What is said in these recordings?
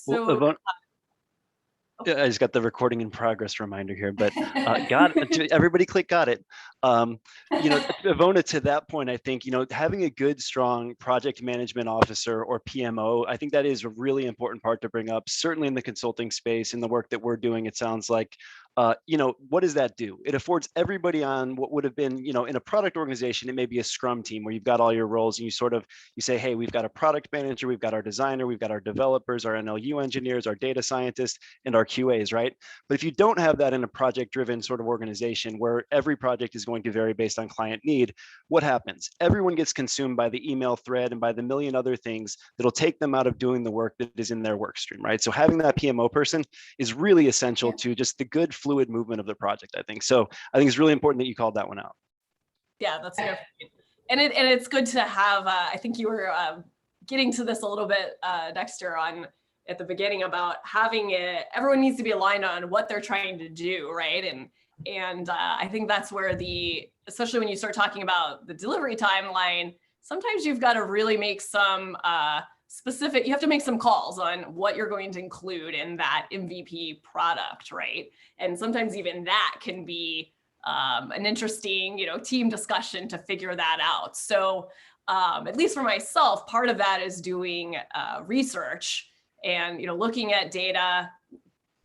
Well, So I just got the recording in progress reminder here, but got it. Everybody click got it. Ivona, to that point, I think, having a good, strong project management officer or PMO, I think that is a really important part to bring up, certainly in the consulting space, in the work that we're doing. It sounds like, what does that do? It affords everybody on what would have been, in a product organization, it may be a scrum team where you've got all your roles and you say, hey, we've got a product manager, we've got our designer, we've got our developers, our NLU engineers, our data scientists, and our QAs, right? But if you don't have that in a project-driven sort of organization where every project is going to vary based on client need, what happens? Everyone gets consumed by the email thread and by the million other things that'll take them out of doing the work that is in their work stream, right? So having that PMO person is really essential to just the good fluid movement of the project, I think. So I think it's really important that you called that one out. Yeah, that's good. And it's good to have, I think you were getting to this a little bit, Dexter, at the beginning about having it, everyone needs to be aligned on what they're trying to do, right? And I think that's where especially when you start talking about the delivery timeline, sometimes you've got to really make some you have to make some calls on what you're going to include in that MVP product, right? And sometimes even that can be an interesting, team discussion to figure that out. So at least for myself, part of that is doing research and looking at data,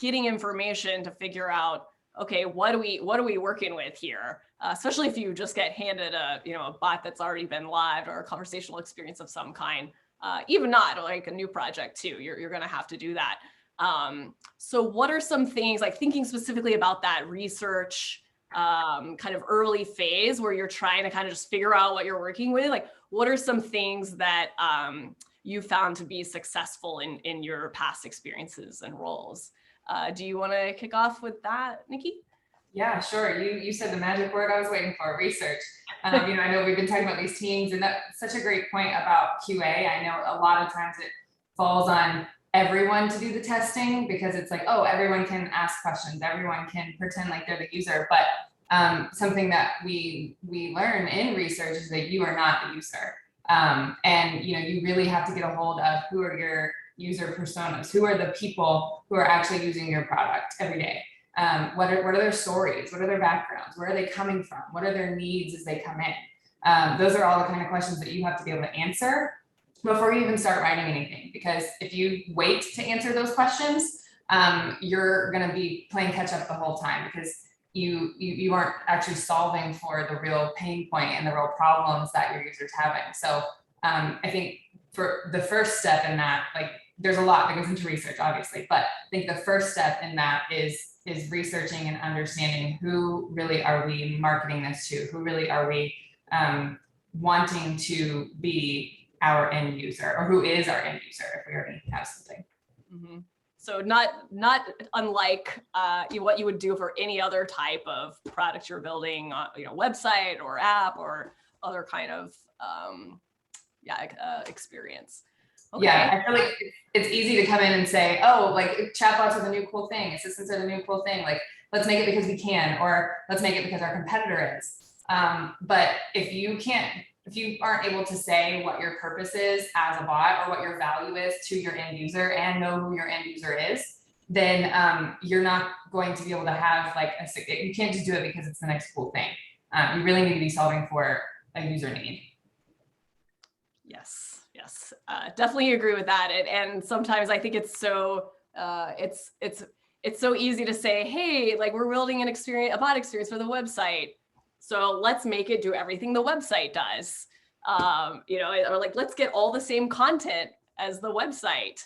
getting information to figure out, okay, what are we working with here? Especially if you just get handed a bot that's already been live or a conversational experience of some kind, even not like a new project too. You're going to have to do that. So what are some things, like thinking specifically about that research kind of early phase where you're trying to kind of just figure out what you're working with? Like, what are some things that you found to be successful in your past experiences and roles? Do you want to kick off with that, Nikki? Yeah, sure. You said the magic word I was waiting for, research. I know we've been talking about these teams, and that's such a great point about QA. I know a lot of times it falls on everyone to do the testing because it's like, oh, everyone can ask questions, everyone can pretend like they're the user. But something that we learn in research is that you are not the user. And you really have to get a hold of who are your user personas, who are the people who are actually using your product every day. What are their stories? What are their backgrounds? Where are they coming from? What are their needs as they come in? Those are all the kind of questions that you have to be able to answer before you even start writing anything. Because if you wait to answer those questions, you're going to be playing catch up the whole time because you aren't actually solving for the real pain point and the real problems that your user's having. So I think for the first step in that, like there's a lot that goes into research, obviously, but I think the first step in that is researching and understanding who really are we marketing this to, who really are we wanting to be our end user, or who is our end user if we already have something. Mm-hmm. So not unlike what you would do for any other type of product you're building, website or app or other kind of experience. Okay. Yeah, I feel like it's easy to come in and say, oh, like chatbots are the new cool thing, assistants are the new cool thing. Like, let's make it because we can, or let's make it because our competitor is. But if you aren't able to say what your purpose is as a bot or what your value is to your end user and know who your end user is, then you're not going to be able to have you can't just do it because it's the next cool thing. You really need to be solving for a user need. Yes, definitely agree with that. And sometimes I think it's so it's so easy to say, hey, like we're building a bot experience for the website, so let's make it do everything the website does, or like let's get all the same content as the website.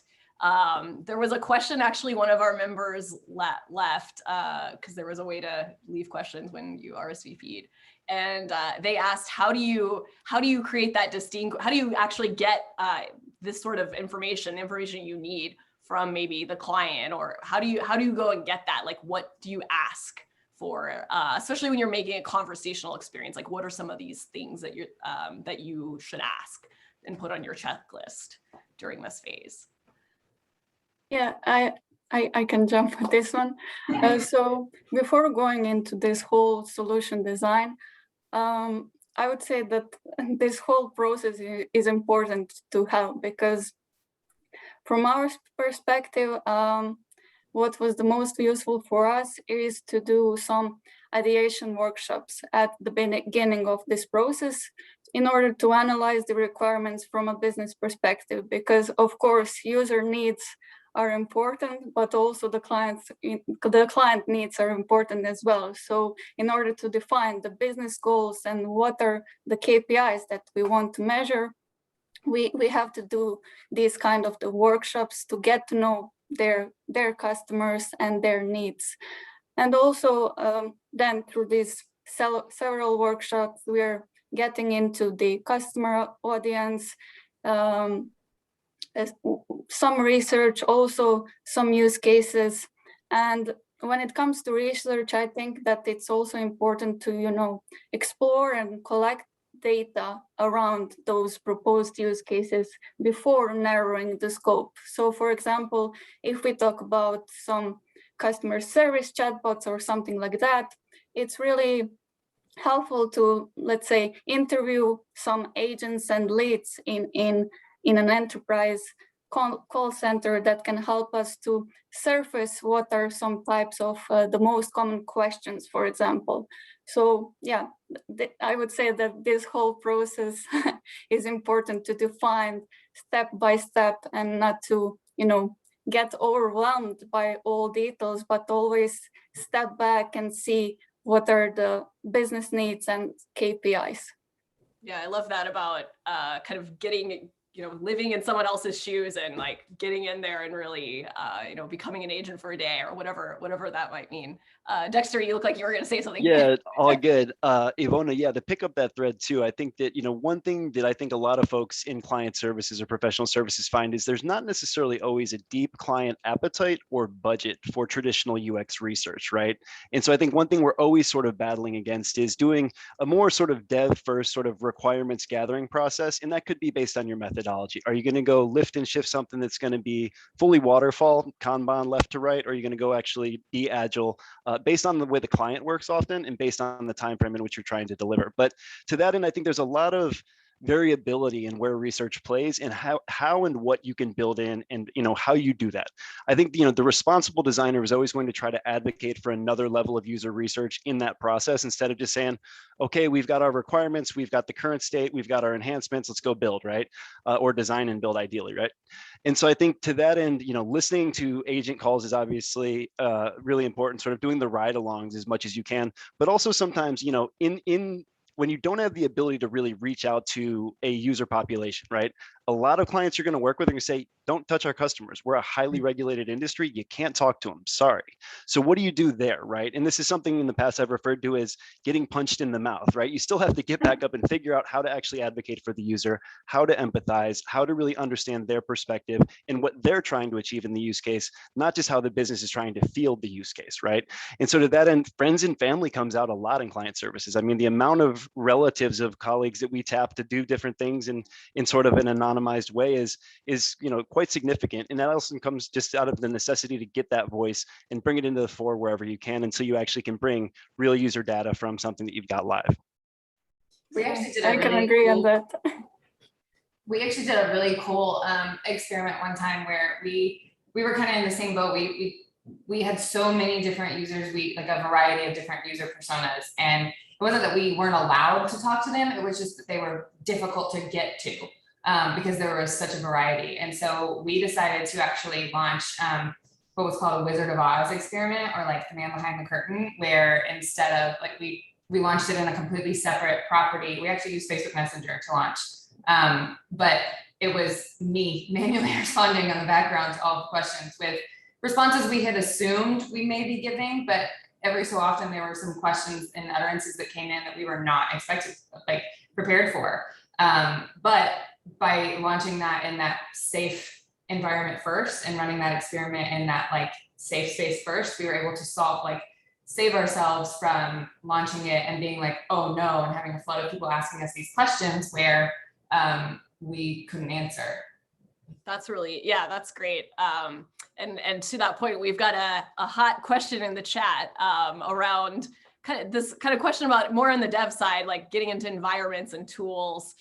There was a question, actually, one of our members left because there was a way to leave questions when you RSVP'd. And they asked, how do you create that how do you actually get this sort of information you need from maybe the client, or how do you go and get that? Like, what do you ask for, especially when you're making a conversational experience? Like, what are some of these things that you should ask and put on your checklist during this phase? Yeah, I can jump with this one. So before going into this whole solution design, I would say that this whole process is important to have, because from our perspective, what was the most useful for us is to do some ideation workshops at the beginning of this process in order to analyze the requirements from a business perspective, because of course user needs are important, but also the client needs are important as well. So in order to define the business goals and what are the KPIs that we want to measure, we have to do these kind of the workshops to get to know their customers and their needs. And also then through these several workshops, we're getting into the customer audience, some research, also some use cases. And when it comes to research, I think that it's also important to, explore and collect data around those proposed use cases before narrowing the scope. So for example, if we talk about some customer service chatbots or something like that, it's really helpful to, let's say, interview some agents and leads in an enterprise call center that can help us to surface what are some types of the most common questions, for example. So yeah, I would say that this whole process is important to define step by step and not to, get overwhelmed by all details, but always step back and see what are the business needs and KPIs. Yeah, I love that about kind of getting, living in someone else's shoes and like getting in there and really, becoming an agent for a day or whatever that might mean. Dexter, you look like you were going to say something. Yeah, all good. Ivona, yeah, to pick up that thread too, I think that, one thing that I think a lot of folks in client services or professional services find is there's not necessarily always a deep client appetite or budget for traditional UX research, right? And so I think one thing we're always sort of battling against is doing a more sort of dev first sort of requirements gathering process. And that could be based on your methodology. Are you going to go lift and shift something that's going to be fully waterfall, Kanban left to right? Or are you going to go actually be agile based on the way the client works often and based on the time frame in which you're trying to deliver? But to that end, I think there's a lot of variability in where research plays and how and what you can build in and how you do that. I think the responsible designer is always going to try to advocate for another level of user research in that process instead of just saying, okay, we've got our requirements, we've got the current state, we've got our enhancements, let's go build, right? Or design and build ideally, right? And so I think to that end, listening to agent calls is obviously really important, sort of doing the ride-alongs as much as you can, but also sometimes, when you don't have the ability to really reach out to a user population, right? A lot of clients you're going to work with are going to say, don't touch our customers. We're a highly regulated industry. You can't talk to them. Sorry. So what do you do there, right? And this is something in the past I've referred to as getting punched in the mouth, right? You still have to get back up and figure out how to actually advocate for the user, how to empathize, how to really understand their perspective and what they're trying to achieve in the use case, not just how the business is trying to field the use case, right? And so to that end, friends and family comes out a lot in client services. I mean, the amount of relatives of colleagues that we tap to do different things in sort of an anonymized way is quite significant. And that also comes just out of the necessity to get that voice and bring it into the fore wherever you can until you actually can bring real user data from something that you've got live. We actually did I can agree on that. We actually did a really cool experiment one time where we were kind of in the same boat. We had so many different users, like a variety of different user personas, and it wasn't that we weren't allowed to talk to them, it was just that they were difficult to get to because there was such a variety. And so we decided to actually launch what was called a Wizard of Oz experiment, or like the man behind the curtain, where instead of like we launched it in a completely separate property. We actually used Facebook Messenger to launch, but it was me manually responding on the background to all the questions with responses we had assumed we may be giving, but every so often there were some questions and utterances that came in that we were not prepared for. But by launching that in that safe environment first and running that experiment in that like safe space first, we were able to save ourselves from launching it and being like, oh no, and having a flood of people asking us these questions where we couldn't answer. That's really, yeah, that's great. And to that point, we've got a hot question in the chat around this kind of question about more on the dev side, like getting into environments and tools.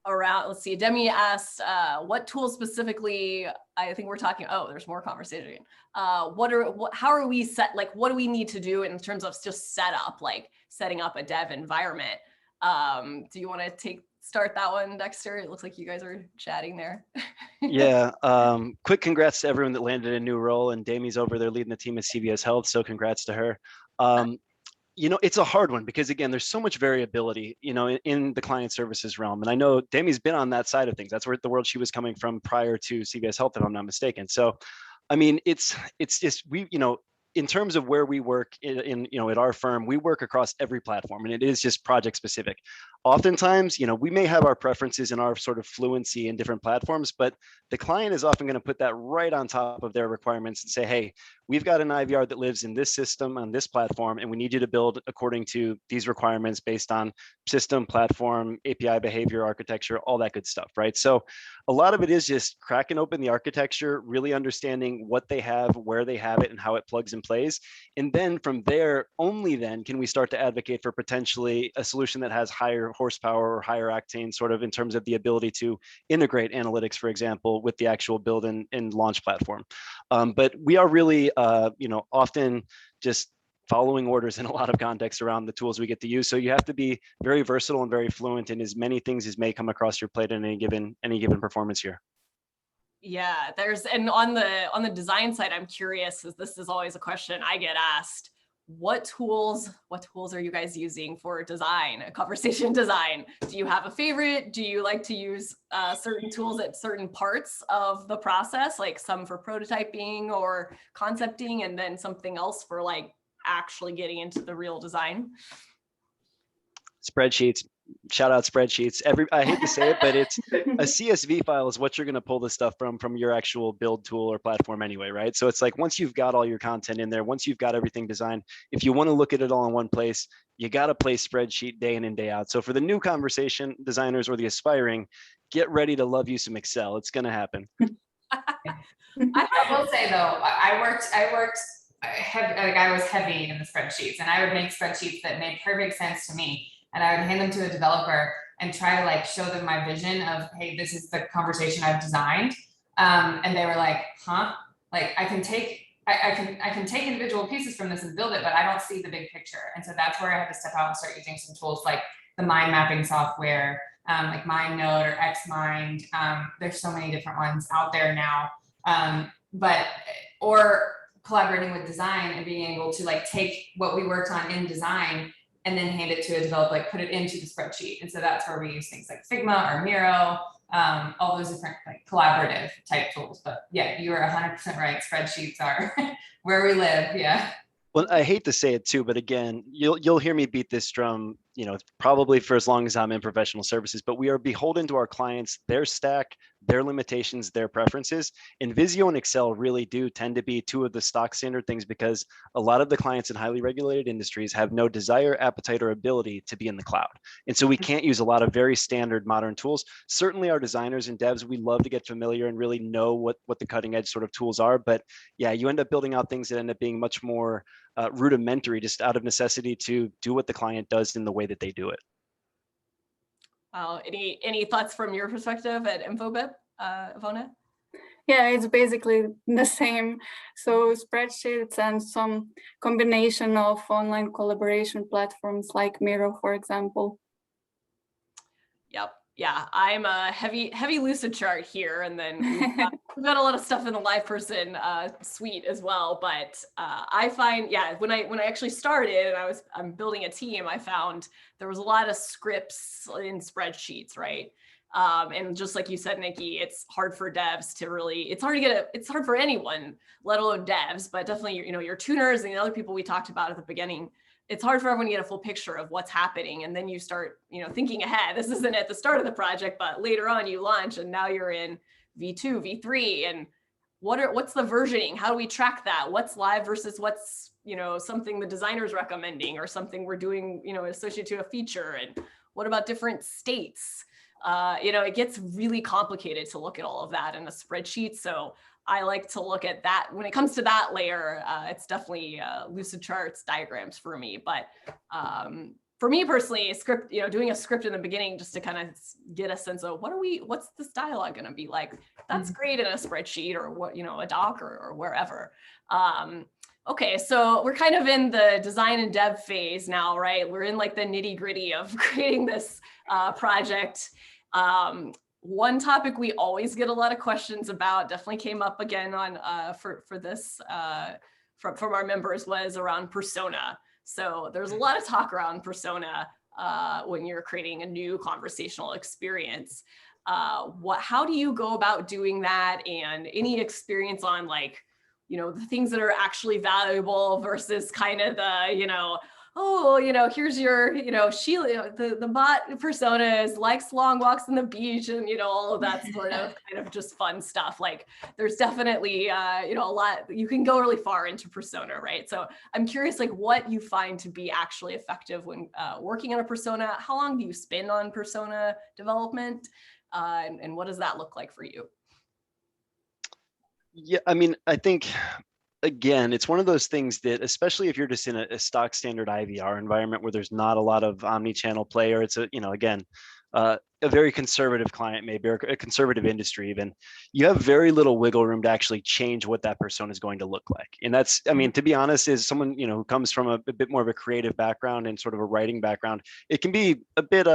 around, let's see, Demi asked, what tools specifically, I think we're talking, oh, there's more conversation. How are we set, like, what do we need to do in terms of just setup, like setting up a dev environment? Do you want to start that one, Dexter? It looks like you guys are chatting there. Yeah, quick congrats to everyone that landed a new role, and Dami's over there leading the team at CVS Health, so congrats to her. You know, it's a hard one because, again, there's so much variability, you know, in the client services realm. And I know Dami's been on that side of things. That's where the world she was coming from prior to CVS Health, if I'm not mistaken. So, I mean, it's just, you know, in terms of where we work in, you know, at our firm, we work across every platform, and it is just project specific. Oftentimes, you know, we may have our preferences and our sort of fluency in different platforms, but the client is often going to put that right on top of their requirements and say, hey, we've got an IVR that lives in this system on this platform, and we need you to build according to these requirements based on system, platform, API behavior, architecture, all that good stuff, right? So a lot of it is just cracking open the architecture, really understanding what they have, where they have it, and how it plugs and plays. And then from there, only then can we start to advocate for potentially a solution that has higher horsepower or higher octane, sort of in terms of the ability to integrate analytics, for example, with the actual build and launch platform. But we are really, you know, often just following orders in a lot of contexts around the tools we get to use. So you have to be very versatile and very fluent in as many things as may come across your plate in any given performance year. Yeah, and on the design side, I'm curious, as this is always a question I get asked, what tools are you guys using for design, conversation design? Do you have a favorite? Do you like to use certain tools at certain parts of the process, like some for prototyping or concepting, and then something else for like actually getting into the real design? Spreadsheets. Shout out spreadsheets. I hate to say it, but it's a CSV file is what you're going to pull this stuff from your actual build tool or platform anyway, right? So it's like, once you've got all your content in there, once you've got everything designed, if you want to look at it all in one place, you got to play spreadsheet day in and day out. So for the new conversation designers or the aspiring, get ready to love you some Excel. It's going to happen. I will say though, I was heavy in the spreadsheets, and I would make spreadsheets that made perfect sense to me. And I would hand them to a developer and try to like show them my vision of, hey, this is the conversation I've designed. And they were like, huh? Like I can take individual pieces from this and build it, but I don't see the big picture. And so that's where I had to step out and start using some tools like the mind mapping software, like MindNode or XMind. There's so many different ones out there now. Or collaborating with design and being able to like take what we worked on in design and then hand it to a developer, like put it into the spreadsheet. And so that's where we use things like Figma or Miro, all those different like collaborative type tools. But yeah, you are 100% right. Spreadsheets are where we live. Yeah. Well, I hate to say it too, but again, you'll hear me beat this drum, you know, probably for as long as I'm in professional services, but we are beholden to our clients, their stack, their limitations, their preferences. And Visio and Excel really do tend to be two of the stock standard things, because a lot of the clients in highly regulated industries have no desire, appetite, or ability to be in the cloud. And so we can't use a lot of very standard modern tools. Certainly our designers and devs, we love to get familiar and really know what the cutting edge sort of tools are. But yeah, you end up building out things that end up being much more rudimentary, just out of necessity to do what the client does in the way that they do it. Any thoughts from your perspective at InfoBip, Ivona? Yeah, it's basically the same. So spreadsheets and some combination of online collaboration platforms like Miro, for example. Yep. Yeah, I'm a heavy Lucidchart here, and then we've got a lot of stuff in the live person suite as well. But I find, yeah, when I actually started and I'm building a team, I found there was a lot of scripts in spreadsheets, right? And just like you said, Nikki, it's hard for devs to really, it's hard for anyone, let alone devs, but definitely, you know, your tuners and the other people we talked about at the beginning. It's hard for everyone to get a full picture of what's happening. And then you start, you know, thinking ahead. This isn't at the start of the project, but later on you launch and now you're in V2, V3, and what's the versioning? How do we track that? What's live versus what's, you know, something the designer's recommending or something we're doing, you know, associated to a feature? And what about different states? You know, it gets really complicated to look at all of that in a spreadsheet. So I like to look at that. When it comes to that layer, it's definitely Lucidcharts, diagrams for me. But for me personally, script, doing a script in the beginning just to kind of get a sense of what's this dialogue going to be like. That's great in a spreadsheet or what, a doc or wherever. Okay, so we're kind of in the design and dev phase now, right? We're in like the nitty gritty of creating this project. One topic we always get a lot of questions about, definitely came up again on for this from our members, was around persona. So there's a lot of talk around persona when you're creating a new conversational experience. How do you go about doing that, and any experience on like, the things that are actually valuable versus kind of the, here's your, the bot persona is likes long walks on the beach and, all of that sort of kind of just fun stuff. Like there's definitely, a lot, you can go really far into persona, right? So I'm curious, like what you find to be actually effective when working on a persona. How long do you spend on persona development? And what does that look like for you? Yeah, I mean, I think, again, it's one of those things that, especially if you're just in a stock standard IVR environment where there's not a lot of omni-channel play, or it's again, a very conservative client, maybe, or a conservative industry even, you have very little wiggle room to actually change what that persona is going to look like. And that's, I mean, to be honest, is someone, who comes from a bit more of a creative background and sort of a writing background, it can be a bit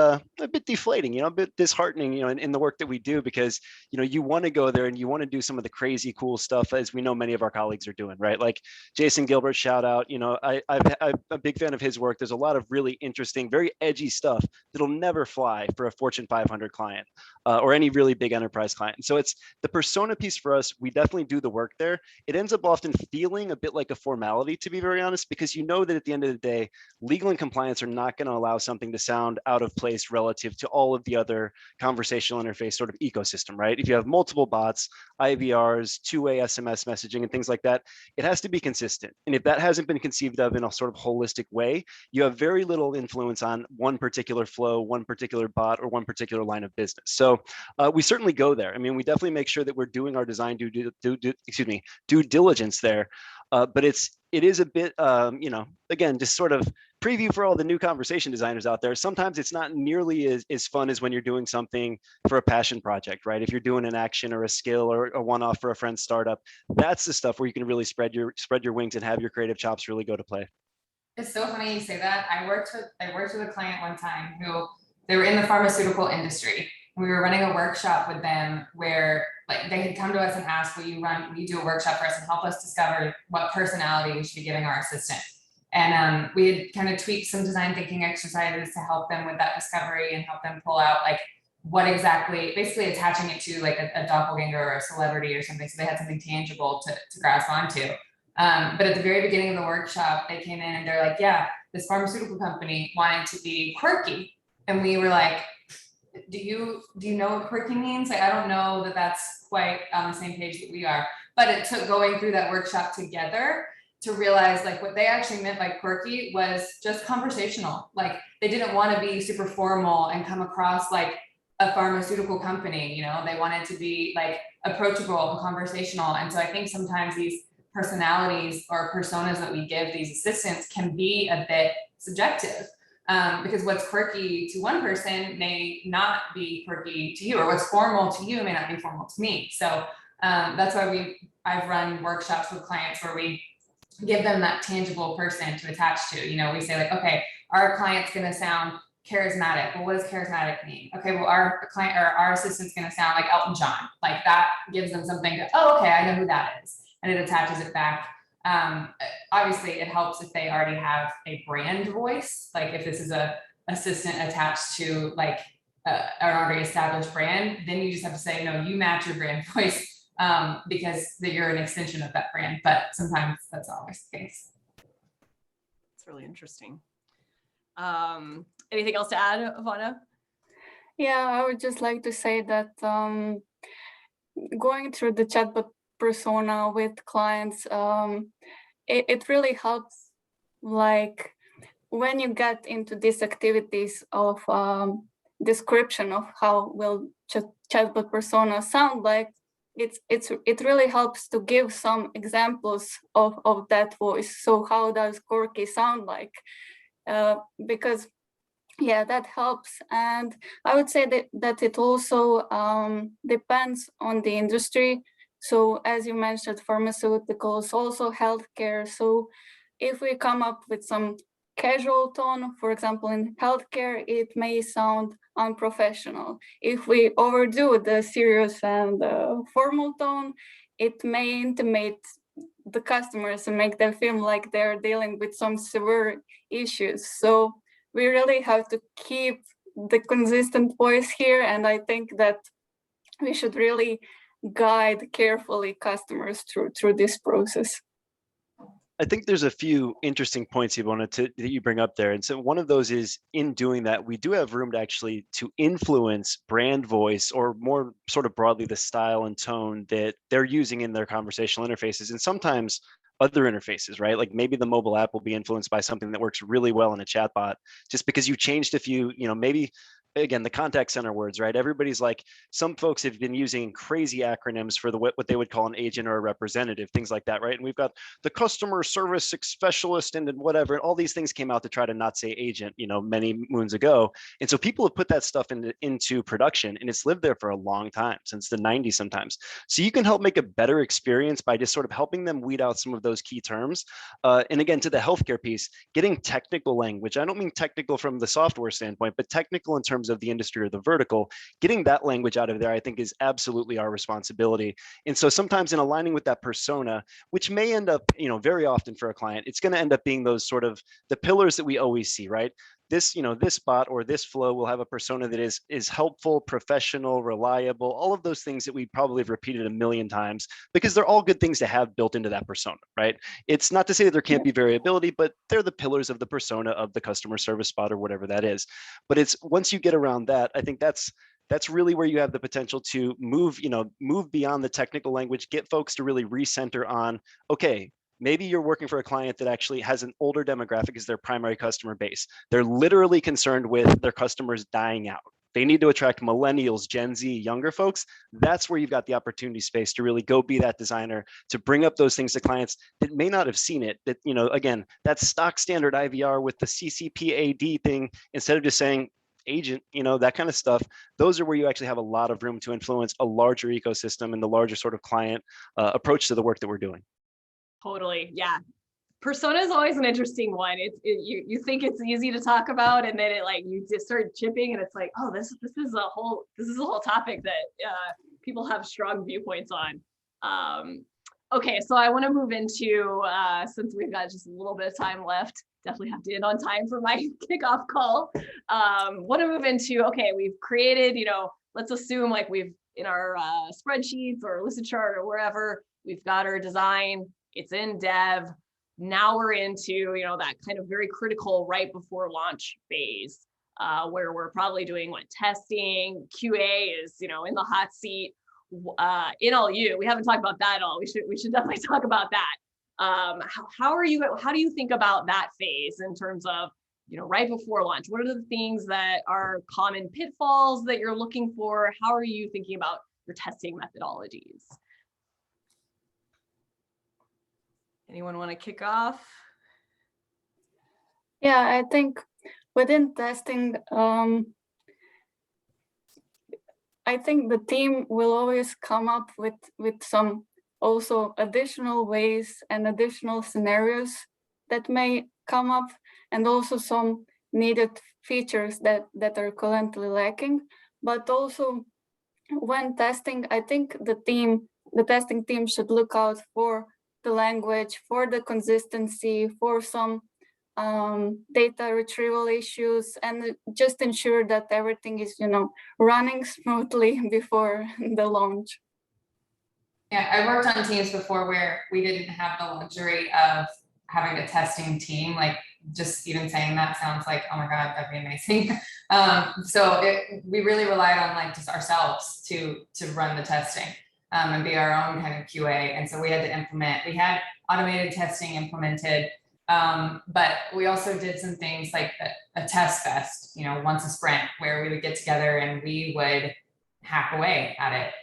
deflating, a bit disheartening, in the work that we do, because, you want to go there and you want to do some of the crazy cool stuff, as we know many of our colleagues are doing, right? Like Jason Gilbert, shout out, I'm a big fan of his work. There's a lot of really interesting, very edgy stuff that'll never fly for a Fortune 500 client or any really big enterprise client. And so it's the persona piece for us. We definitely do the work there. It ends up often feeling a bit like a formality, to be very honest, because that at the end of the day, legal and compliance are not going to allow something to sound out of place relative to all of the other conversational interface sort of ecosystem, right? If you have multiple bots, IVRs, two-way SMS messaging, and things like that, it has to be consistent. And if that hasn't been conceived of in a sort of holistic way, you have very little influence on one particular flow, one particular bot, or one particular line of business. So we certainly go there. I mean, we definitely make sure that we're doing our design due diligence there. But it is a bit, again, just sort of preview for all the new conversation designers out there. Sometimes it's not nearly as fun as when you're doing something for a passion project, right? If you're doing an action or a skill or a one-off for a friend's startup, that's the stuff where you can really spread your wings and have your creative chops really go to play. It's so funny you say that. I worked with a client one time who, they were in the pharmaceutical industry. We were running a workshop with them where like they had come to us and asked, will you do a workshop for us and help us discover what personality we should be giving our assistant? And we had kind of tweaked some design thinking exercises to help them with that discovery and help them pull out like what exactly, basically attaching it to like a doppelganger or a celebrity or something. So they had something tangible to grasp onto. But at the very beginning of the workshop, they came in and they're like, yeah, this pharmaceutical company wanted to be quirky. And we were like, do you know what quirky means? Like, I don't know that that's quite on the same page that we are, but it took going through that workshop together to realize like what they actually meant by quirky was just conversational. Like they didn't want to be super formal and come across like a pharmaceutical company, they wanted to be like approachable and conversational. And so I think sometimes these personalities or personas that we give these assistants can be a bit subjective. Because what's quirky to one person may not be quirky to you, or what's formal to you may not be formal to me. So that's why I've run workshops with clients where we give them that tangible person to attach to. We say like, okay, our client's going to sound charismatic. Well, what does charismatic mean? Okay, well, our client or our assistant's going to sound like Elton John. Like that gives them something to, oh, okay, I know who that is. And it attaches it back. Obviously it helps if they already have a brand voice. Like if this is a assistant attached to like an already established brand, then you just have to say, no, you match your brand voice because you're an extension of that brand. But sometimes that's not always the case. It's really interesting. Anything else to add, Ivana? Yeah, I would just like to say that going through the chatbot persona with clients, it really helps, like when you get into these activities of description of how will chatbot persona sound like, it really helps to give some examples of that voice. So how does quirky sound like? Because yeah, that helps. And I would say that it also depends on the industry. So as you mentioned, pharmaceuticals, also healthcare. So if we come up with some casual tone, for example, in healthcare, it may sound unprofessional. If we overdo the serious and formal tone, it may intimate the customers and make them feel like they're dealing with some severe issues. So we really have to keep the consistent voice here. And I think that we should really guide carefully customers through this process. I think there's a few interesting points that you bring up there. And so one of those is, in doing that, we do have room to actually to influence brand voice, or more sort of broadly, the style and tone that they're using in their conversational interfaces. And sometimes other interfaces, right? Like maybe the mobile app will be influenced by something that works really well in a chatbot, just because you changed a few, maybe again, the contact center words, right? Everybody's like, some folks have been using crazy acronyms for what they would call an agent or a representative, things like that, right? And we've got the customer service specialist and whatever, and all these things came out to try to not say agent, many moons ago. And so people have put that stuff into production, and it's lived there for a long time, since the 90s sometimes. So you can help make a better experience by just sort of helping them weed out some of those key terms. And again, to the healthcare piece, getting technical language. I don't mean technical from the software standpoint, but technical in terms of the industry or the vertical. Getting that language out of there, I think, is absolutely our responsibility. And so sometimes in aligning with that persona, which may end up, very often for a client, it's going to end up being those sort of the pillars that we always see, right? This bot or this flow will have a persona that is helpful, professional, reliable, all of those things that we probably have repeated a million times, because they're all good things to have built into that persona, right? It's not to say that there can't be variability, but they're the pillars of the persona of the customer service bot or whatever that is. But it's once you get around that, I think that's really where you have the potential to move beyond the technical language, get folks to really recenter on, okay, maybe you're working for a client that actually has an older demographic as their primary customer base. They're literally concerned with their customers dying out. They need to attract millennials, Gen Z, younger folks. That's where you've got the opportunity space to really go be that designer, to bring up those things to clients that may not have seen it. That, again, that stock standard IVR with the CCPAD thing, instead of just saying agent, that kind of stuff. Those are where you actually have a lot of room to influence a larger ecosystem and the larger sort of client approach to the work that we're doing. Totally. Yeah. Persona is always an interesting one. You think it's easy to talk about, and then you just start chipping, and it's like, oh, this is a whole topic that people have strong viewpoints on. Okay, so I want to move into, since we've got just a little bit of time left, definitely have to end on time for my kickoff call. Want to move into, okay, we've created, let's assume we've in our spreadsheets or Lucidchart or wherever, we've got our design. It's in dev. Now we're into, that kind of very critical right before launch phase, where we're probably doing testing. QA is, in the hot seat. In all you, we haven't talked about that at all. We should definitely talk about that. How do you think about that phase in terms of, right before launch? What are the things that are common pitfalls that you're looking for? How are you thinking about your testing methodologies? Anyone want to kick off? Yeah, I think within testing, I think the team will always come up with some also additional ways and additional scenarios that may come up, and also some needed features that are currently lacking. But also when testing, I think the testing team should look out for the language, for the consistency, for some data retrieval issues, and just ensure that everything is, running smoothly before the launch. Yeah, I worked on teams before where we didn't have the luxury of having a testing team. Just even saying that sounds like, oh my God, that'd be amazing. We really relied on just ourselves to run the testing and be our own kind of QA. And so we had to we had automated testing implemented, but we also did some things like a test fest, once a sprint, where we would get together and we would hack away at it.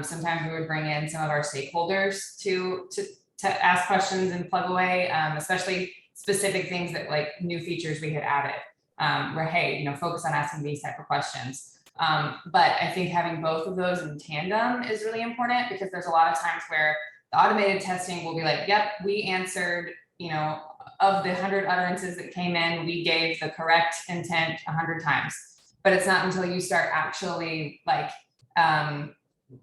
Sometimes we would bring in some of our stakeholders to ask questions and plug away, especially specific things that new features we had added. where, hey, focus on asking these type of questions. But I think having both of those in tandem is really important, because there's a lot of times where the automated testing will be like, yep, we answered, of the 100 utterances that came in, we gave the correct intent 100 times. But it's not until you start actually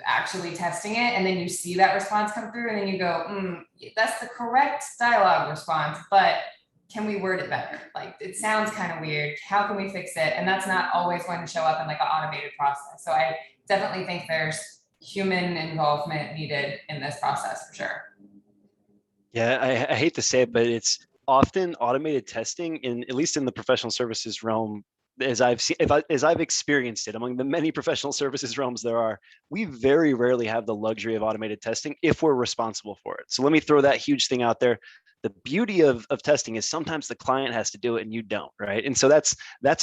actually testing it, and then you see that response come through, and then you go, that's the correct dialogue response, but can we word it better? Like, it sounds kind of weird. How can we fix it? And that's not always going to show up in like an automated process. So I definitely think there's human involvement needed in this process for sure. Yeah, I hate to say it, but it's often automated testing, at least in the professional services realm, as I've seen, as I've experienced it among the many professional services realms there are, we very rarely have the luxury of automated testing if we're responsible for it. So let me throw that huge thing out there. The beauty of testing is sometimes the client has to do it and you don't, right? And so that's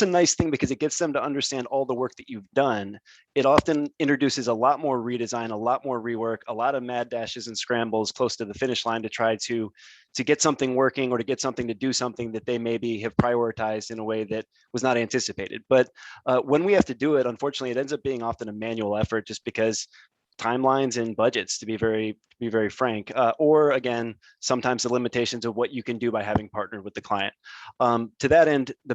a nice thing, because it gets them to understand all the work that you've done. It often introduces a lot more redesign, a lot more rework, a lot of mad dashes and scrambles close to the finish line to try to get something working, or to get something to do something that they maybe have prioritized in a way that was not anticipated. But when we have to do it, unfortunately, it ends up being often a manual effort, just because timelines and budgets, to be very frank, or again, sometimes the limitations of what you can do by having partnered with the client. To that end, the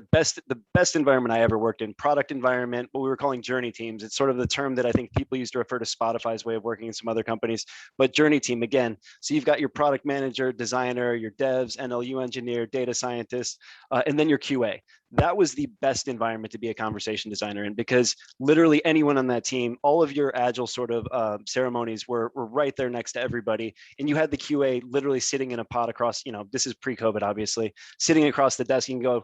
best environment I ever worked in, product environment, what we were calling journey teams. It's sort of the term that I think people used to refer to Spotify's way of working in some other companies, but journey team again. So you've got your product manager, designer, your devs, NLU engineer, data scientist, and then your QA. That was the best environment to be a conversation designer in, because literally anyone on that team, all of your agile sort of ceremonies were right there next to everybody. And you had the QA literally sitting in a pod across, this is pre-COVID, obviously, sitting across the desk. You can go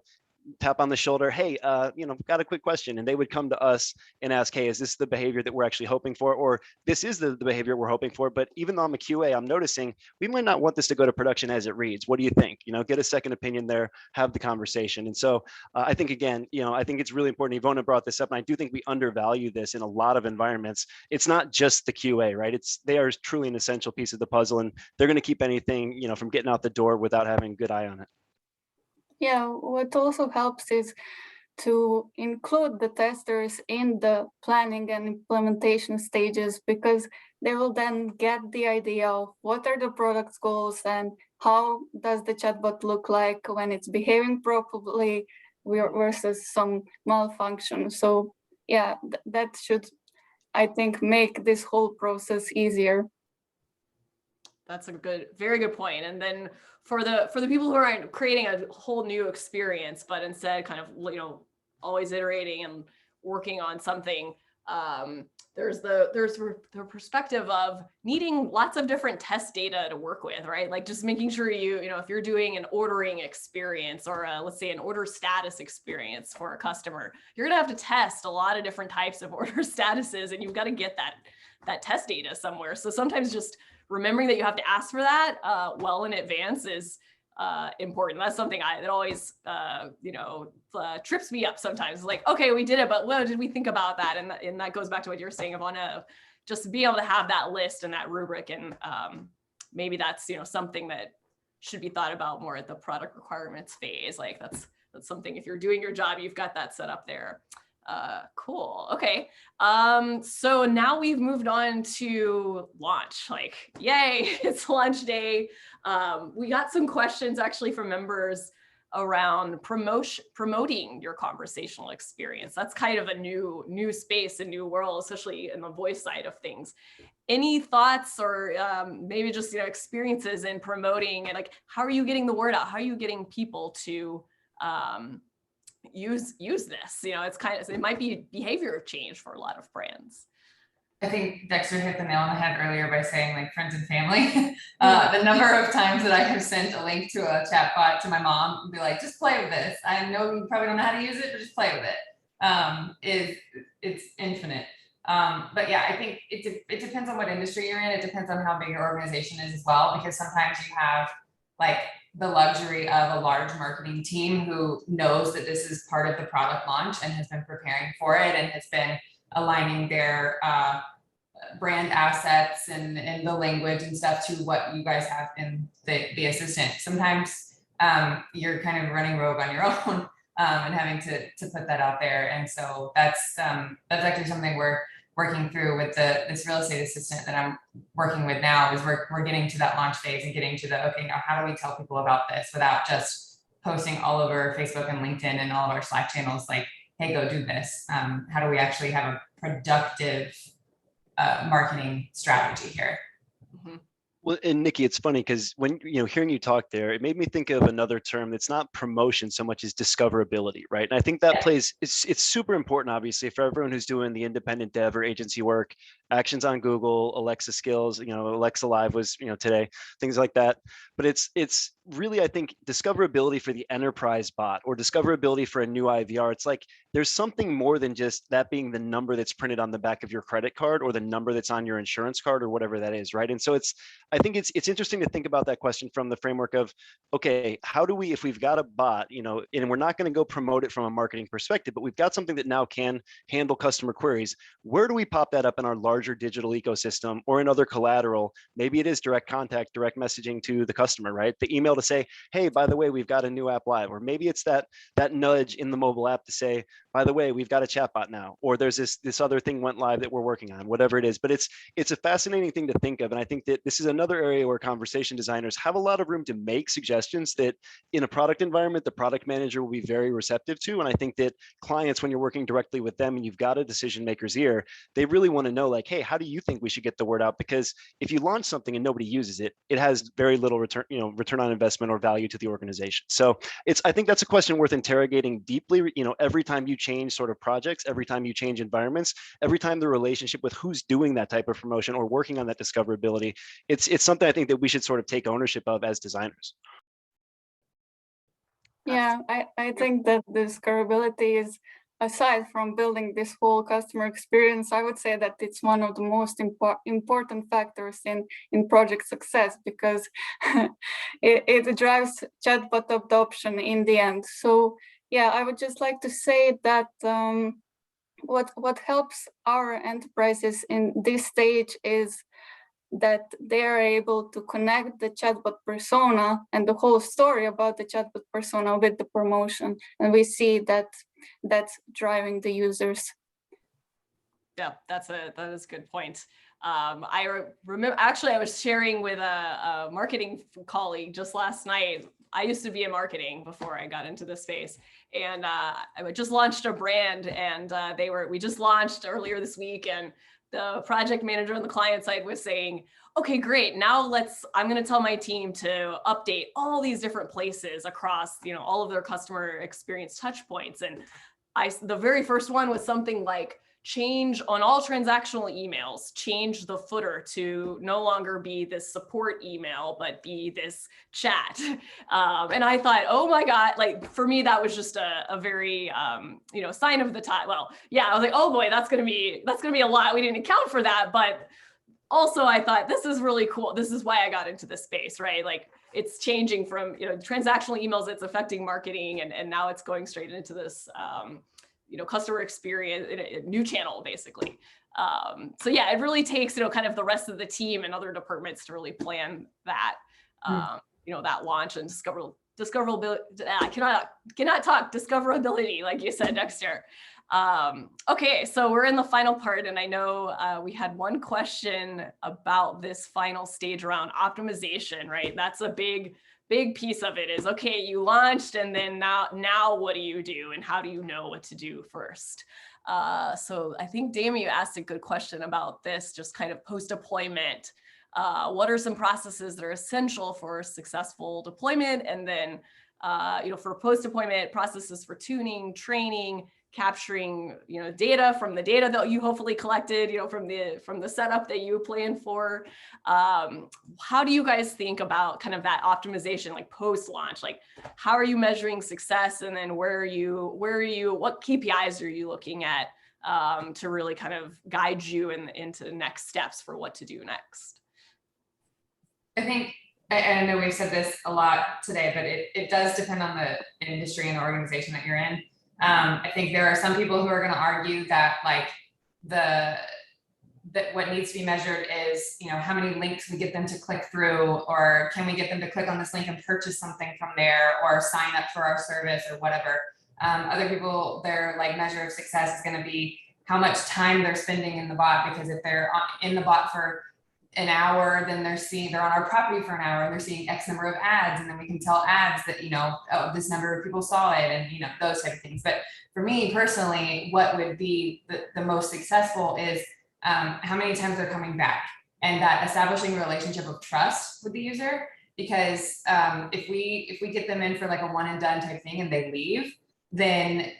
tap on the shoulder, hey, got a quick question. And they would come to us and ask, hey, is this the behavior that we're actually hoping for? Or this is the behavior we're hoping for, but even though I'm a QA, I'm noticing we might not want this to go to production as it reads. What do you think? Get a second opinion there, have the conversation. And so I think, again, I think it's really important. Ivona brought this up, and I do think we undervalue this in a lot of environments. It's not just the QA, right? They are truly an essential piece of the puzzle, and they're going to keep anything, from getting out the door without having a good eye on it. Yeah, what also helps is to include the testers in the planning and implementation stages, because they will then get the idea of what are the product's goals and how does the chatbot look like when it's behaving properly versus some malfunction. So yeah, that should, I think, make this whole process easier. That's a very good point. And then for the people who are creating a whole new experience, but instead kind of, always iterating and working on something, there's the perspective of needing lots of different test data to work with, right? Like just making sure if you're doing an ordering experience, or let's say an order status experience for a customer, you're gonna have to test a lot of different types of order statuses, and you've got to get that test data somewhere. So sometimes just remembering that you have to ask for that well in advance is important. That's something that always, trips me up sometimes. It's like, okay, we did it, but what did we think about that? And that goes back to what you're saying, Ivona, just be able to have that list and that rubric. And maybe that's, something that should be thought about more at the product requirements phase. Like that's something, if you're doing your job, you've got that set up there. Cool. Okay. So now we've moved on to launch. Like, yay, it's launch day. We got some questions actually from members around promoting your conversational experience. That's kind of a new space, a new world, especially in the voice side of things. Any thoughts or maybe just experiences in promoting, and like, how are you getting the word out? How are you getting people to use this? It might be behavior change for a lot of brands. I think Dexter hit the nail on the head earlier by saying like friends and family. The number of times that I have sent a link to a chat bot to my mom and be like, just play with this. I know you probably don't know how to use it, but just play with it. It's infinite. But yeah, I think it depends on what industry you're in. It depends on how big your organization is as well, because sometimes you have like the luxury of a large marketing team who knows that this is part of the product launch and has been preparing for it and has been aligning their brand assets and the language and stuff to what you guys have in the assistant. Sometimes you're kind of running rogue on your own. and having to put that out there. And so that's actually something we're working through with this real estate assistant that I'm working with now. Is we're getting to that launch phase and getting to the, okay, now how do we tell people about this without just posting all over Facebook and LinkedIn and all of our Slack channels, like, hey, go do this. How do we actually have a productive marketing strategy here? Mhm. Well, and Nikki, it's funny because when, hearing you talk there, it made me think of another term that's not promotion so much as discoverability, right? And I think that plays, it's super important, obviously, for everyone who's doing the independent dev or agency work, actions on Google, Alexa skills, Alexa Live was, today, things like that. But it's really, I think, discoverability for the enterprise bot or discoverability for a new IVR. It's like, there's something more than just that being the number that's printed on the back of your credit card or the number that's on your insurance card or whatever that is, right? And so I think it's interesting to think about that question from the framework of, okay, how do we, if we've got a bot, and we're not going to go promote it from a marketing perspective, but we've got something that now can handle customer queries, where do we pop that up in our larger digital ecosystem or in other collateral? Maybe it is direct contact, direct messaging to the customer, right? The email to say, hey, by the way, we've got a new app live, or maybe it's that nudge in the mobile app to say, by the way, we've got a chatbot now, or there's this other thing went live that we're working on, whatever it is. But it's a fascinating thing to think of. And I think that this is another area where conversation designers have a lot of room to make suggestions that in a product environment, the product manager will be very receptive to. And I think that clients, when you're working directly with them and you've got a decision maker's ear, they really want to know, like, hey, how do you think we should get the word out? Because if you launch something and nobody uses it, it has very little return on investment or value to the organization. So I think that's a question worth interrogating deeply, every time you change sort of projects, every time you change environments, every time the relationship with who's doing that type of promotion or working on that discoverability, it's something I think that we should sort of take ownership of as designers. Yeah, I think that discoverability is, aside from building this whole customer experience, I would say that it's one of the most important factors in project success, because it drives chatbot adoption in the end. So yeah, I would just like to say that what helps our enterprises in this stage is that they are able to connect the chatbot persona and the whole story about the chatbot persona with the promotion. And we see that that's driving the users. Yeah, that is a good point. I remember, actually, I was sharing with a marketing colleague just last night. I used to be in marketing before I got into this space, and I just launched a brand, and we just launched earlier this week, and the project manager on the client side was saying, okay, great. Now I'm going to tell my team to update all these different places across, all of their customer experience touch points. And the very first one was something like, change on all transactional emails, change the footer to no longer be this support email, but be this chat. And I thought, oh my God, like for me, that was just a very, sign of the time. Well, yeah, I was like, oh boy, that's going to be a lot. We didn't account for that. But also I thought, this is really cool. This is why I got into this space, right? Like it's changing from, transactional emails, it's affecting marketing, and now it's going straight into this, customer experience in a new channel, basically. So yeah, it really takes, kind of the rest of the team and other departments to really plan that, that launch and discoverability. I cannot talk discoverability, like you said, Dexter. Okay, so we're in the final part, and I know we had one question about this final stage around optimization, right? That's a big piece of it is, okay, you launched, and then now what do you do, and how do you know what to do first? So I think, Damien, you asked a good question about this, just kind of post-deployment. What are some processes that are essential for successful deployment? And then, for post-deployment, processes for tuning, training, capturing, data from the data that you hopefully collected, from the setup that you plan for. How do you guys think about kind of that optimization, like post-launch? Like, how are you measuring success? And then what KPIs are you looking at to really kind of guide you into next steps for what to do next? I think, I know we've said this a lot today, but it does depend on the industry and the organization that you're in. I think there are some people who are going to argue that what needs to be measured is, how many links we get them to click through, or can we get them to click on this link and purchase something from there, or sign up for our service, or whatever. Other people, their like measure of success is going to be how much time they're spending in the bot, because if they're in the bot for an hour, then they're on our property for an hour and they're seeing X number of ads, and then we can tell ads that, oh, this number of people saw it, and those type of things. But for me personally, what would be the most successful is how many times they're coming back, and that establishing a relationship of trust with the user. Because if we get them in for like a one and done type thing and they leave, then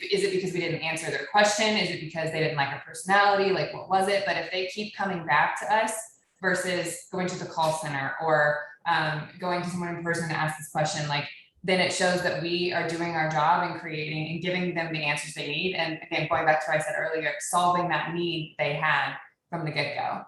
is it because we didn't answer their question? Is it because they didn't like our personality? Like, what was it? But if they keep coming back to us versus going to the call center or going to someone in person to ask this question, then it shows that we are doing our job and creating and giving them the answers they need. And again, going back to what I said earlier, solving that need they had from the get-go.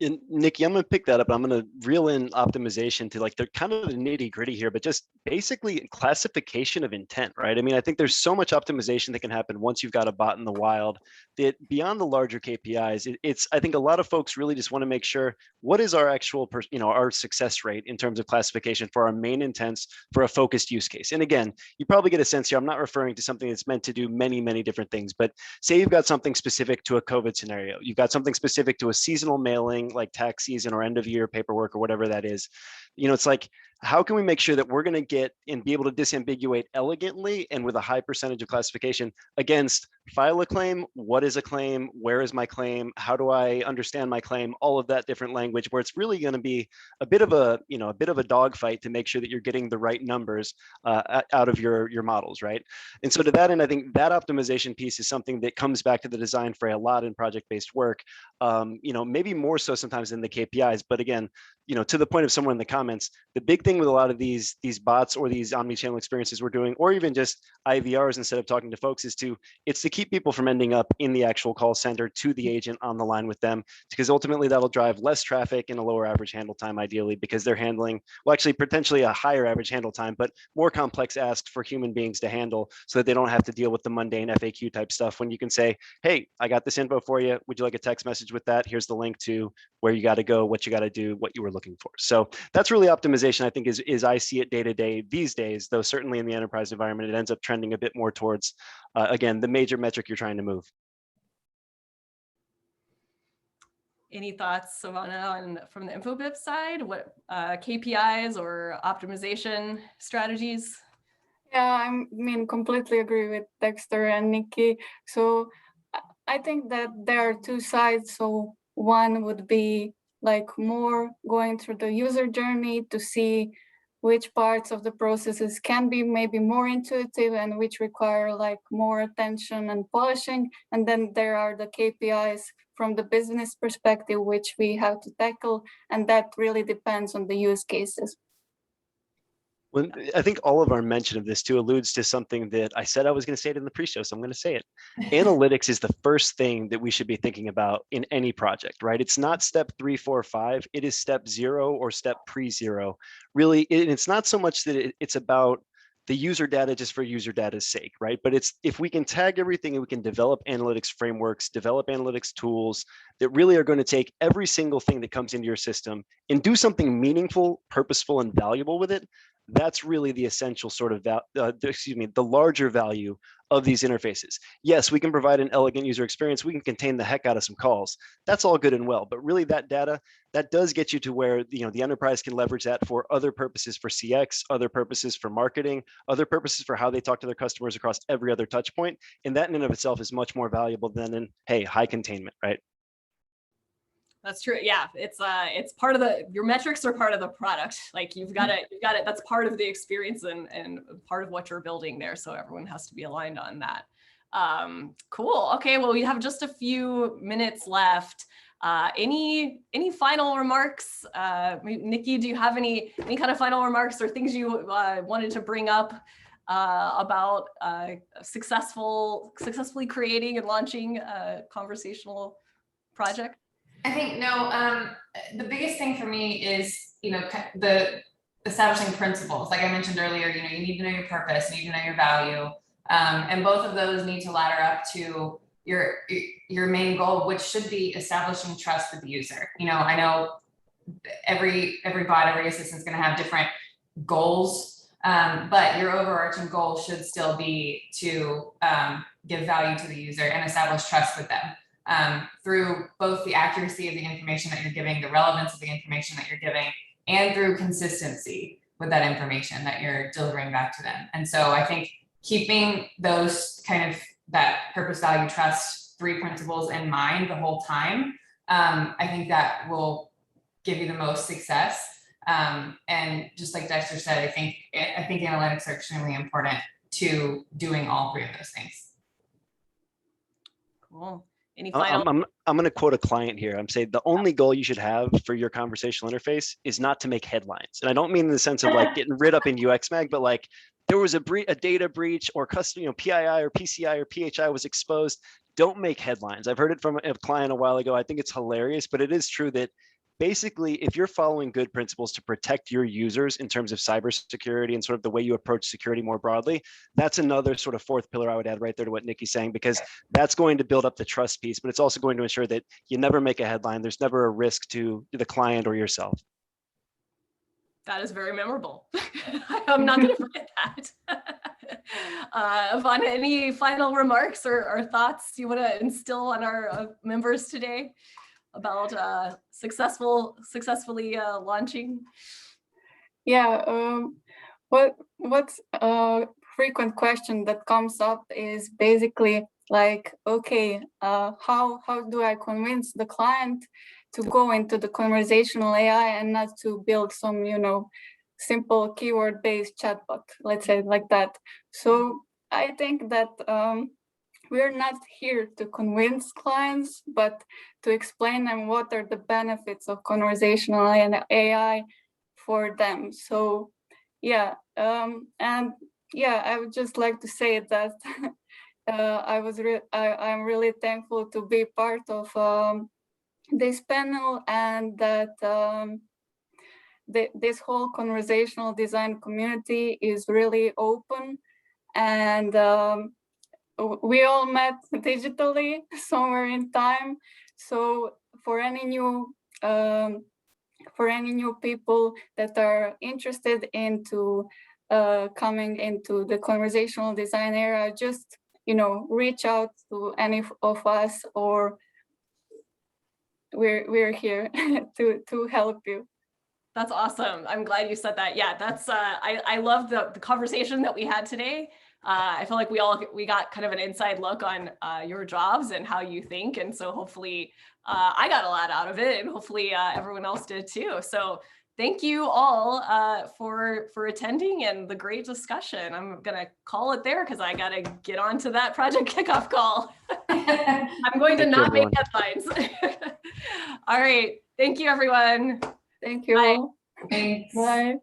And Nikki, I'm going to pick that up. I'm going to reel in optimization to they're kind of the nitty gritty here, but just basically classification of intent, right? I mean, I think there's so much optimization that can happen once you've got a bot in the wild that beyond the larger KPIs, I think a lot of folks really just want to make sure what is our actual, our success rate in terms of classification for our main intents for a focused use case. And again, you probably get a sense here, I'm not referring to something that's meant to do many, many different things, but say you've got something specific to a COVID scenario, you've got something specific to a seasonal mailing, like tax season or end of year paperwork or whatever that is. It's like, how can we make sure that we're going to get and be able to disambiguate elegantly and with a high percentage of classification against file a claim, what is a claim, where is my claim, how do I understand my claim, all of that different language, where it's really going to be a bit of a dogfight to make sure that you're getting the right numbers out of your models, right? And so to that end, I think that optimization piece is something that comes back to the design for a lot in project-based work, maybe more so sometimes than the KPIs, but again, to the point of someone in the comments, the big thing with a lot of these bots or these omnichannel experiences we're doing, or even just IVRs instead of talking to folks, it's to keep people from ending up in the actual call center to the agent on the line with them, because ultimately that'll drive less traffic and a lower average handle time, ideally, because they're handling, well, actually potentially a higher average handle time, but more complex asks for human beings to handle so that they don't have to deal with the mundane FAQ type stuff when you can say, hey, I got this info for you. Would you like a text message with that? Here's the link to where you got to go, what you got to do, what you were looking for. So that's really optimization, I think, is I see it day to day these days, though certainly in the enterprise environment, it ends up trending a bit more towards, again, the major metric you're trying to move. Any thoughts, Zavalza, from the InfoBip side? What KPIs or optimization strategies? Yeah, completely agree with Dexter and Nikki. So I think that there are two sides. So one would be more going through the user journey to see which parts of the processes can be maybe more intuitive and which require more attention and polishing. And then there are the KPIs from the business perspective, which we have to tackle. And that really depends on the use cases. Well, I think all of our mention of this too alludes to something that I said I was going to say it in the pre-show, so I'm going to say it. Analytics is the first thing that we should be thinking about in any project, right? It's not step 3, 4, 5. It is step 0 or step pre-0. Really, it's not so much that it's about the user data just for user data's sake, right? But it's if we can tag everything and we can develop analytics frameworks, develop analytics tools that really are going to take every single thing that comes into your system and do something meaningful, purposeful, and valuable with it. That's really the essential sort of, the larger value of these interfaces. Yes, we can provide an elegant user experience. We can contain the heck out of some calls. That's all good and well, but really that data, that does get you to where the enterprise can leverage that for other purposes for CX, other purposes for marketing, other purposes for how they talk to their customers across every other touch point. And that in and of itself is much more valuable than high containment, right? That's true. Yeah, it's part of your metrics are part of the product. You've got it. That's part of the experience and part of what you're building there. So everyone has to be aligned on that. Cool. Okay. Well, we have just a few minutes left. Any final remarks? Nikki, do you have any kind of final remarks or things you wanted to bring up about successfully creating and launching a conversational project? I think the biggest thing for me is the establishing principles. Like I mentioned earlier, you need to know your purpose, you need to know your value, and both of those need to ladder up to your main goal, which should be establishing trust with the user. I know every bot, every assistant is going to have different goals But your overarching goal should still be to give value to the user and establish trust with them through both the accuracy of the information that you're giving, the relevance of the information that you're giving, and through consistency with that information that you're delivering back to them. And so I think keeping those kind of that purpose, value, trust, 3 principles in mind the whole time, I think that will give you the most success. And just like Dexter said, I think analytics are extremely important to doing all 3 of those things. Cool. Any final? I'm going to quote a client here. I'm saying the only goal you should have for your conversational interface is not to make headlines. And I don't mean in the sense of like getting rid up in UX Mag, but like there was a data breach or custom, PII or PCI or PHI was exposed. Don't make headlines. I've heard it from a client a while ago. I think it's hilarious, but it is true that basically, if you're following good principles to protect your users in terms of cybersecurity and sort of the way you approach security more broadly, that's another sort of 4th pillar I would add right there to what Nikki's saying, because that's going to build up the trust piece, but it's also going to ensure that you never make a headline. There's never a risk to the client or yourself. That is very memorable. I'm not going to forget that. Yvonne, any final remarks or thoughts you want to instill on our members today about successfully launching? Yeah, what's a frequent question that comes up is basically like, okay, how do I convince the client to go into the conversational AI and not to build some, simple keyword-based chatbot, let's say like that. So I think that we're not here to convince clients, but to explain them what are the benefits of conversational AI for them. So yeah, and yeah, I would just like to say that I'm really thankful to be part of this panel, and that this whole conversational design community is really open, and we all met digitally somewhere in time. So for any new people that are interested into coming into the conversational design era, just reach out to any of us, or we're here to help you. That's awesome. I'm glad you said that. Yeah, that's I love the conversation that we had today. I feel like we got kind of an inside look on your jobs and how you think, and so hopefully I got a lot out of it, and hopefully everyone else did too. So thank you all for attending and the great discussion. I'm gonna call it there because I gotta get on to that project kickoff call. I'm going to not make headlines. All right. Thank you, everyone. Thank you. Bye. Thanks. Bye.